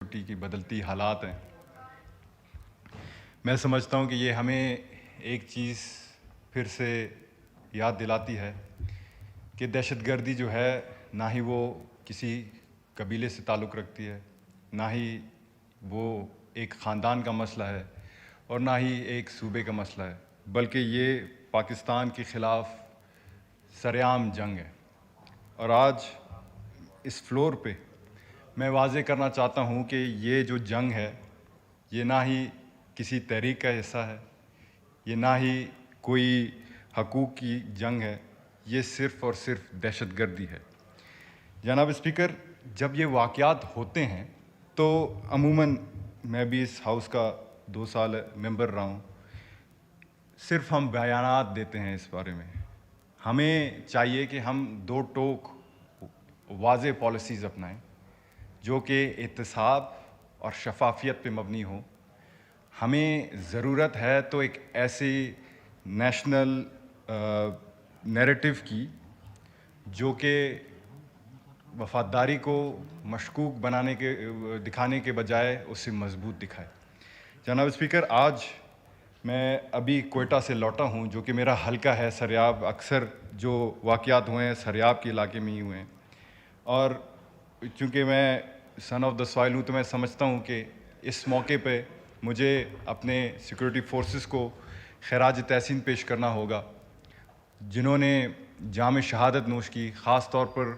Security की बदलती हालात हैं। मैं समझता हूँ कि ये हमें एक चीज़ फिर से याद दिलाती है कि दहशतगर्दी जो है ना ही वो किसी कबीले से ताल्लुक़ रखती है, ना ही वो एक ख़ानदान का मसला है और ना ही एक सूबे का मसला है, बल्कि ये पाकिस्तान के ख़िलाफ़ सरेआम जंग है। और आज इस फ्लोर पे मैं वाज़े करना चाहता हूँ कि ये जो जंग है, ये ना ही किसी तहरीक का हिस्सा है, ये ना ही कोई हकूक़ की जंग है, ये सिर्फ़ और सिर्फ दहशतगर्दी है। जनाब स्पीकर, जब ये वाक़यात होते हैं तो अमूमन मैं भी इस हाउस का 2 साल मेंबर रहा हूँ, सिर्फ हम बयानात देते हैं इस बारे में। हमें चाहिए कि हम दो टोक वाज़े पॉलिसीज़ अपनाएं जो कि एहतसाब और शफाफियत पे मबनी हो। हमें ज़रूरत है तो एक ऐसी नेशनल नैरेटिव की जो कि वफ़ादारी को मशकूक बनाने के दिखाने के बजाय उसे मज़बूत दिखाए। जनाब स्पीकर, आज मैं अभी क्वेटा से लौटा हूँ जो कि मेरा हलका है सरियाब। अक्सर जो वाक़यात हुए हैं सरियाब के इलाके में ही हुए हैं और चूँकि मैं सन ऑफ द सॉइल हूँ तो मैं समझता हूँ कि इस मौके पे मुझे अपने सिक्योरिटी फोर्सेस को खराज तहसीन पेश करना होगा जिन्होंने जाम शहादत नोश की, ख़ास तौर पर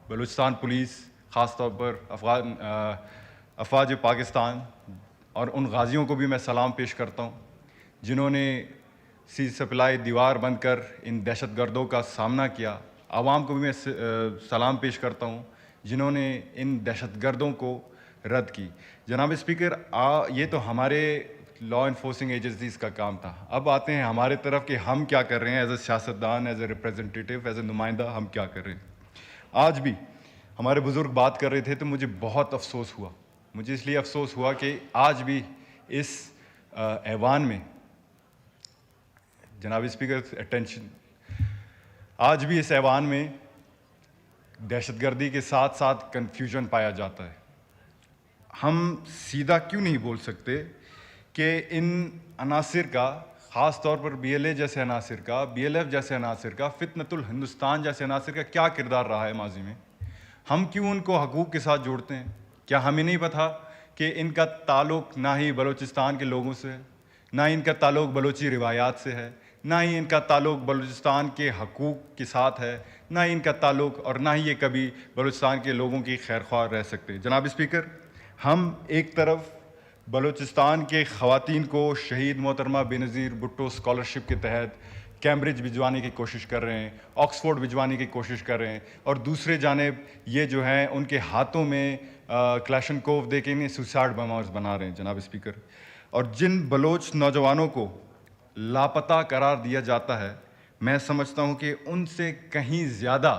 बलूचिस्तान पुलिस, ख़ास तौर पर अफ़वाज पाकिस्तान और उन गाज़ियों को भी मैं सलाम पेश करता हूँ जिन्होंने सीज़ सप्लाई दीवार बंद कर इन दहशतगर्दों का सामना किया। आवाम को भी मैं सलाम पेश करता हूँ जिन्होंने इन दहशतगर्दों को रद्द की। जनाब स्पीकर, ये तो हमारे लॉ इन्फोर्सिंग एजेंसीज़ का काम था। अब आते हैं हमारे तरफ कि हम क्या कर रहे हैं एज ए सियासतदान, as a representative, as a नुमाइंदा, हम क्या कर रहे हैं। आज भी हमारे बुज़ुर्ग बात कर रहे थे तो मुझे बहुत अफसोस हुआ। मुझे इसलिए अफसोस हुआ कि आज भी इस ऐवान में, जनाब स्पीकर अटेंशन, आज भी इस ऐवान में दहशतगर्दी के साथ साथ कन्फ्यूजन पाया जाता है। हम सीधा क्यों नहीं बोल सकते कि इन अनासिर का, ख़ास तौर पर BLA जैसे अनासिर का, BLF जैसे अनासिर का, फितनतुल हिंदुस्तान जैसे अनासिर का क्या किरदार रहा है माजी में? हम क्यों उनको हकूक़ के साथ जोड़ते हैं? क्या हमें नहीं पता कि इनका ताल्लुक़ ना ही बलूचिस्तान के लोगों से है, ना ही इनका ताल्लुक़ बलूची रिवायात से है, ना ही इनका ताल्लुक़ बलूचिस्तान के हकूक़ के साथ है, ना ही इनका ताल्लुक़ और ना ही ये कभी बलूचिस्तान के लोगों की खैरख्वाह रह सकते। जनाब स्पीकर, हम एक तरफ बलूचिस्तान के ख़वातीन को शहीद मोहतरमा बेनज़ीर भुट्टो स्कॉलरशिप के तहत कैम्ब्रिज भिजवाने की कोशिश कर रहे हैं, ऑक्सफोर्ड भिजवाने की कोशिश कर रहे हैं, और दूसरे जानिब ये जो हैं उनके हाथों में क्लैशनकोव दे के इन्हें सुसाइड बमर्स बना रहे हैं। जनाब स्पीकर, और जिन बलोच नौजवानों को लापता करार दिया जाता है, मैं समझता हूँ कि उनसे कहीं ज़्यादा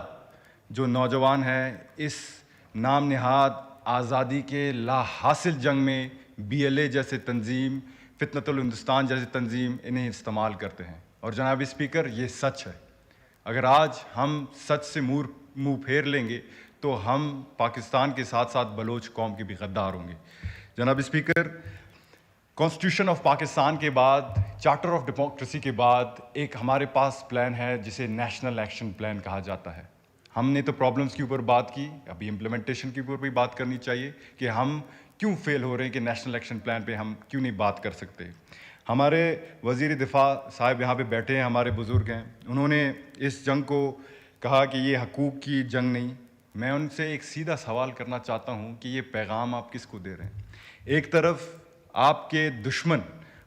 जो नौजवान हैं इस नाम नहाद आज़ादी के लाहासिल जंग में BLA जैसे तंजीम, फितनतुल हिंदुस्तान जैसी तंजीम इन्हें इस्तेमाल करते हैं। और जनाब स्पीकर, ये सच है। अगर आज हम सच से मुँह फेर लेंगे तो हम पाकिस्तान के साथ साथ बलोच कौम के भी गद्दार होंगे। जनाब स्पीकर, कॉन्स्टिट्यूशन ऑफ पाकिस्तान के बाद, चार्टर ऑफ डेमोक्रेसी के बाद एक हमारे पास प्लान है जिसे नेशनल एक्शन प्लान कहा जाता है। हमने तो प्रॉब्लम्स के ऊपर बात की, अभी इम्प्लीमेंटेशन के ऊपर भी बात करनी चाहिए कि हम क्यों फेल हो रहे हैं, कि नेशनल एक्शन प्लान पे हम क्यों नहीं बात कर सकते। हमारे वज़ीर दिफा साहब यहाँ पे बैठे हैं, हमारे बुज़ुर्ग हैं, उन्होंने इस जंग को कहा कि ये हकूक़ की जंग नहीं। मैं उनसे एक सीधा सवाल करना चाहता हूँ कि ये पैगाम आप किसको दे रहे हैं? एक तरफ आपके दुश्मन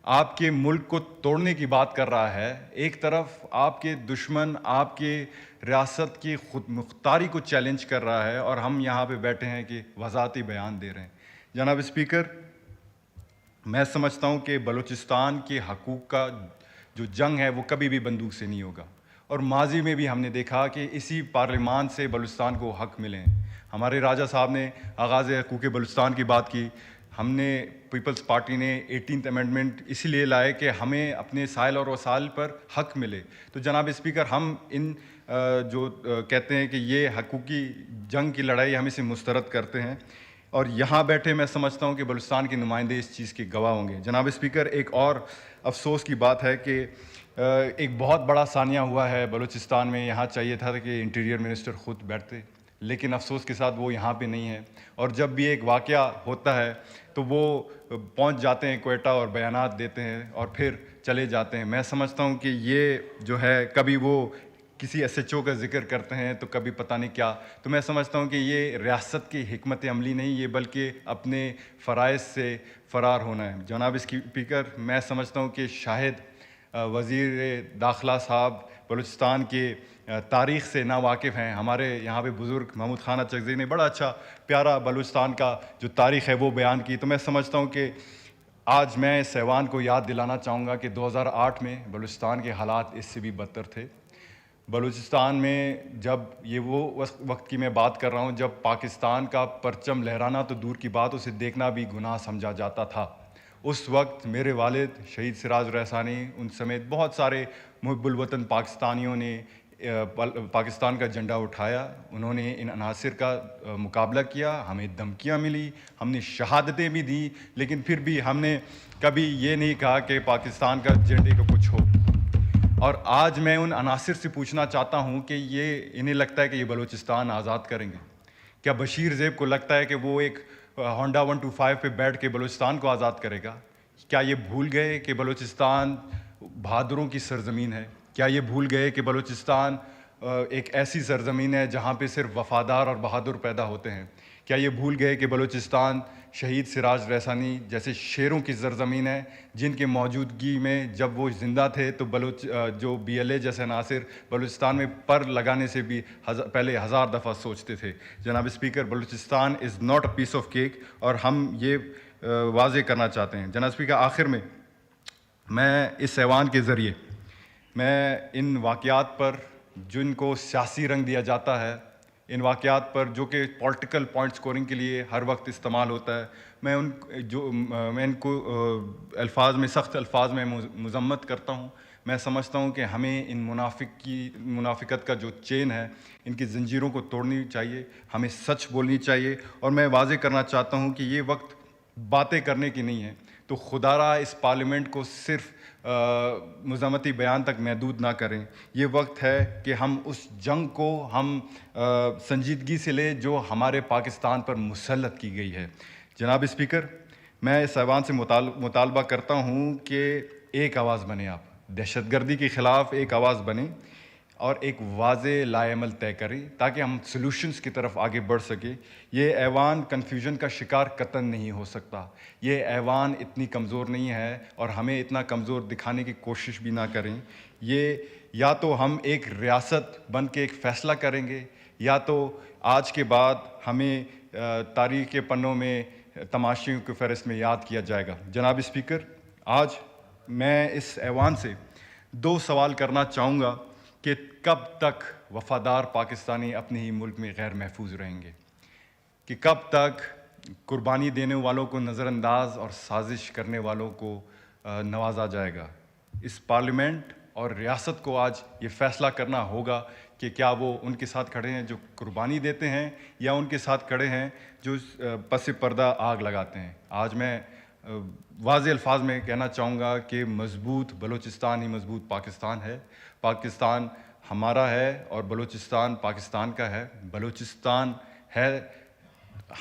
आपके मुल्क को तोड़ने की बात कर रहा है, एक तरफ आपके दुश्मन आपके रियासत की खुद मुख्तारी को चैलेंज कर रहा है, और हम यहाँ पे बैठे हैं कि वज़ाती बयान दे रहे हैं। जनाब स्पीकर, मैं समझता हूँ कि बलूचिस्तान के हकूक़ का जो जंग है वो कभी भी बंदूक से नहीं होगा, और माजी में भी हमने देखा कि इसी पार्लियामान से बलूचिस्तान को हक़ मिले हैं। हमारे राजा साहब ने आगाज़ हकूक़ बलूचिस्तान की बात की। हमने पीपल्स पार्टी ने 18th अमेंडमेंट इसीलिए लाए कि हमें अपने साइल और वसाइल पर हक़ मिले। तो जनाब स्पीकर, हम इन जो कहते हैं कि ये हकूक़ी जंग की लड़ाई, हम इसे मुस्तरद करते हैं। اور یہاں بیٹھے میں سمجھتا ہوں کہ بلوچستان کے نمائندے اس چیز کے گواہ ہوں گے. جناب اسپیکر, ایک اور افسوس کی بات ہے کہ ایک بہت بڑا ثانیہ ہوا ہے بلوچستان میں. یہاں چاہیے تھا کہ انٹیریئر منسٹر خود بیٹھتے, لیکن افسوس کے ساتھ وہ یہاں پہ نہیں ہے. اور جب بھی ایک واقعہ ہوتا ہے تو وہ پہنچ جاتے ہیں کوئٹہ اور بیانات دیتے ہیں اور پھر چلے جاتے ہیں. میں سمجھتا ہوں کہ یہ جو ہے, کبھی وہ کسی ایس ایچ او کا ذکر کرتے ہیں تو کبھی پتہ نہیں کیا. تو میں سمجھتا ہوں کہ یہ ریاست کی حکمت عملی نہیں, یہ بلکہ اپنے فرائض سے فرار ہونا ہے. جناب اسپیکر, میں سمجھتا ہوں کہ شاہد وزیر داخلہ صاحب بلوچستان کے تاریخ سے ناواقف ہیں. ہمارے یہاں پہ بزرگ محمود خان اچکزئی نے بڑا اچھا پیارا بلوچستان کا جو تاریخ ہے وہ بیان کی. تو میں سمجھتا ہوں کہ آج میں اس ایوان کو یاد دلانا چاہوں گا کہ 2008 میں بلوچستان کے حالات اس سے بھی بدتر تھے. بلوچستان میں جب یہ وہ وقت کی میں بات کر رہا ہوں جب پاکستان کا پرچم لہرانا تو دور کی بات, اسے دیکھنا بھی گناہ سمجھا جاتا تھا. اس وقت میرے والد شہید سراج رحسانی ان سمیت بہت سارے محب الوطن پاکستانیوں نے پاکستان کا جھنڈا اٹھایا. انہوں نے ان عناصر کا مقابلہ کیا, ہمیں دھمکیاں ملی, ہم نے شہادتیں بھی دیں, لیکن پھر بھی ہم نے کبھی یہ نہیں کہا کہ پاکستان کا جھنڈے کا کچھ ہو. اور آج میں ان عناصر سے پوچھنا چاہتا ہوں کہ یہ انہیں لگتا ہے کہ یہ بلوچستان آزاد کریں گے؟ کیا بشیر زیب کو لگتا ہے کہ وہ ایک ہونڈا 125 پہ بیٹھ کے بلوچستان کو آزاد کرے گا؟ کیا یہ بھول گئے کہ بلوچستان بہادروں کی سرزمین ہے؟ کیا یہ بھول گئے کہ بلوچستان ایک ایسی سرزمین ہے جہاں پہ صرف وفادار اور بہادر پیدا ہوتے ہیں؟ کیا یہ بھول گئے کہ بلوچستان شہید سراج رحسانی جیسے شیروں کی سرزمین ہے جن کے موجودگی میں جب وہ زندہ تھے تو جو بی ایل اے جیسے عناصر بلوچستان میں پر لگانے سے بھی پہلے 1000 دفعہ سوچتے تھے؟ جناب speaker, Balochistan is not a piece of cake, اور ہم یہ واضح کرنا چاہتے ہیں. جناب اسپیکر, آخر میں اس ایوان کے ذریعے میں ان واقعات پر جن کو سیاسی رنگ دیا جاتا ہے, ان واقعات پر جو کہ پولیٹیکل پوائنٹ سکورنگ کے لیے ہر وقت استعمال ہوتا ہے, میں ان کو الفاظ میں سخت الفاظ میں مذمت کرتا ہوں. میں سمجھتا ہوں کہ ہمیں ان منافقت کا جو چین ہے, ان کی زنجیروں کو توڑنی چاہیے, ہمیں سچ بولنی چاہیے. اور میں واضح کرنا چاہتا ہوں کہ یہ وقت باتیں کرنے کی نہیں ہے. تو خدا را اس پارلیمنٹ کو صرف مذمتی بیان تک محدود نہ کریں. یہ وقت ہے کہ ہم اس جنگ کو ہم سنجیدگی سے لیں جو ہمارے پاکستان پر مسلط کی گئی ہے. جناب اسپیکر, میں اس ایوان سے مطالبہ کرتا ہوں کہ ایک آواز بنے, آپ دہشت گردی کے خلاف ایک آواز بنیں اور ایک واضح لائے عمل طے کریں تاکہ ہم سلوشنز کی طرف آگے بڑھ سکیں. یہ ایوان کنفیوژن کا شکار قطعاً نہیں ہو سکتا. یہ ایوان اتنی کمزور نہیں ہے اور ہمیں اتنا کمزور دکھانے کی کوشش بھی نہ کریں. یہ یا تو ہم ایک ریاست بن کے ایک فیصلہ کریں گے, یا تو آج کے بعد ہمیں تاریخ کے پنوں میں تماشیوں کی فہرست میں یاد کیا جائے گا. جناب اسپیکر, آج میں اس ایوان سے 2 سوال کرنا چاہوں گا کہ کب تک وفادار پاکستانی اپنے ہی ملک میں غیر محفوظ رہیں گے, کہ کب تک قربانی دینے والوں کو نظر انداز اور سازش کرنے والوں کو نوازا جائے گا. اس پارلیمنٹ اور ریاست کو آج یہ فیصلہ کرنا ہوگا کہ کیا وہ ان کے ساتھ کھڑے ہیں جو قربانی دیتے ہیں, یا ان کے ساتھ کھڑے ہیں جو پس پردہ آگ لگاتے ہیں. آج میں واضح الفاظ میں کہنا چاہوں گا کہ مضبوط بلوچستان ہی مضبوط پاکستان ہے. پاکستان ہمارا ہے اور بلوچستان پاکستان کا ہے. بلوچستان ہے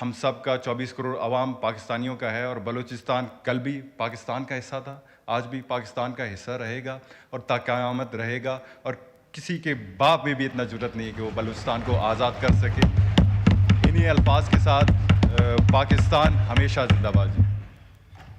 ہم سب کا, 24 کروڑ عوام پاکستانیوں کا ہے, اور بلوچستان کل بھی پاکستان کا حصہ تھا, آج بھی پاکستان کا حصہ رہے گا اور تا قیامت رہے گا. اور کسی کے باپ میں بھی اتنا جرأت نہیں ہے کہ وہ بلوچستان کو آزاد کر سکے. انہی الفاظ کے ساتھ پاکستان ہمیشہ زندہ باد.